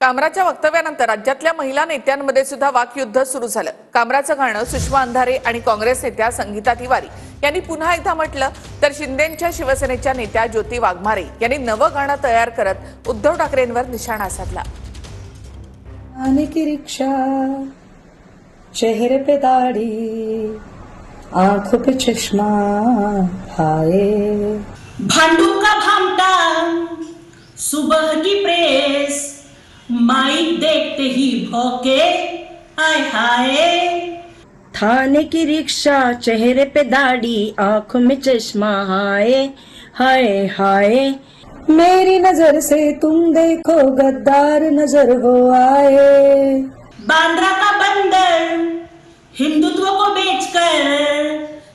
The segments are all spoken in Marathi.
कामराच्या वक्तव्यानंतर राज्यातल्या महिला नेत्यांमध्ये सुद्धा वाकयुद्ध सुरू झालं। कामराचं गाणं सुषमा अंधारे आणि काँग्रेस नेत्या संगीता तिवारी यांनी पुन्हा एकदा म्हटलं, तर शिंदेंच्या शिवसेनेच्या नेत्या ज्योती वाघमारे यांनी नवं गाणं तयार करत उद्धव ठाकरेंवर निशाणा साधला। आने की रिक्शा, चेहरे पे दाढ़ी, आंखों पे चश्मा, हाय भांडू का भामटा, सुबह की प्रेस, माइक देखते ही भौके, हाय हाय। थाने की रिक्शा, चेहरे पे दाढ़ी, आंखों में चश्मा, हाय हाय हाय। मेरी नजर से तुम देखो, गद्दार नजर वो आए। बांद्रा का बंदर हिंदुत्व को बेचकर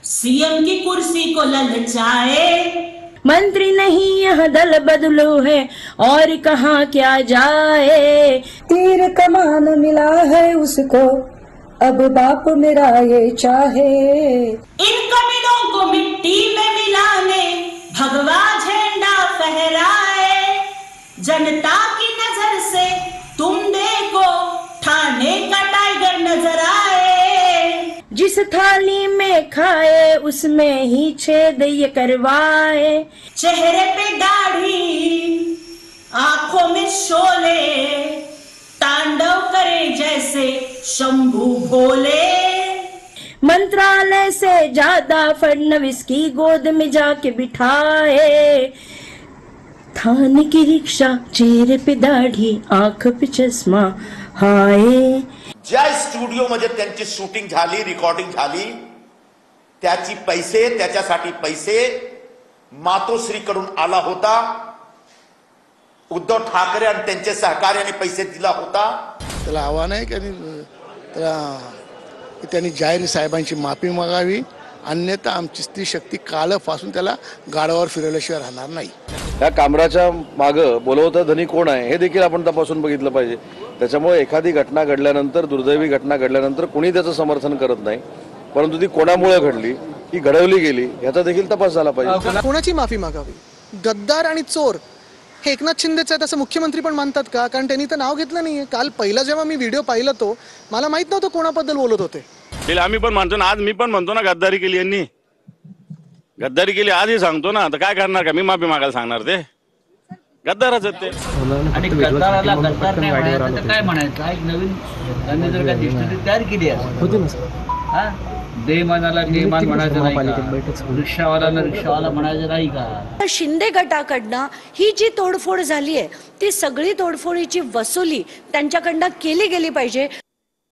सीएम की कुर्सी को ललचाए। मंत्री नहीं यह दल बदलू है, और कहाँ क्या जाए। तीर कमान मिला है उसको, अब बाप मेरा ये चाहे। इन कमीनों को मिट्टी में मिलाने भगवा झंडा फहराए। जनता की नजर से तुम देखो, ठाणे का टाइगर नजर आए। जिस थाली में खाए उसमें ही छेद ये करवाए। चेहरे पे दाढ़ी, आंखों में शोले, तांडव करे जैसे शंभू भोले। मंत्रालय से ज्यादा फडणवीस की गोद में जाके बिठाए। थाने की रिक्शा, चेहरे पे दाढ़ी, आंख पे चश्मा, हाय। ज्या स्टुडिओमध्ये त्यांची शूटिंग झाली, रिकॉर्डिंग झाली, त्याच्यासाठी पैसे मातोश्रीकडून आला होता। उद्धव ठाकरे आणि त्यांचे सहकार्याने पैसे दिला होता। त्याला आव्हान आहे की त्यांनी जाहीर साहेबांची माफी मागावी, अन्यथा आमची स्त्री शक्ती काळ फासून त्याला गाडावर फिरवल्याशिवाय राहणार नाही। या कामराच्या मागं बोलवता धनी कोण आहे हे देखील आपण तपासून बघितलं पाहिजे। त्याच्यामुळे एखादी घटना घडल्यानंतर, दुर्दैवी घटना घडल्यानंतर कोणी त्याचं समर्थन करत नाही, परंतु ती कोणामुळे घडली, ती घडवली गेली याचा देखील तपास झाला पाहिजे। कोणाची माफी मागावी? गद्दार आणि चोर हे एकनाथ शिंदेच आहेत असं मुख्यमंत्री पण मानतात का? कारण त्यांनी तर नाव घेतलं नाहीये। काल पहिला जेव्हा मी व्हिडिओ पाहिला तो मला माहित नव्हतं कोणाबद्दल बोलत होते। आम्ही पण म्हणतो ना, आज मी पण म्हणतो ना, गद्दारी केली यांनी, गद्दारी केली आजही सांगतो ना। तर काय करणार का? मी माफी मागायला सांगणार? ते गद्दारच आहेत ते। आणि गद्दाराला गद्दार नाही म्हणायचं तर काय म्हणायचं? एक नवीन त्यांनी जर का डिक्शनरी तयार केली आहे, देमानाला देमान म्हणायचं नाही का? रिक्षावाल्याला रिक्षावाला म्हणायचं नाही का? शिंदे गटाकडनं ही जी तोडफोड झाली आहे ती सगळी तोडफोडीची वसुली त्यांच्याकडनं केली गेली पाहिजे।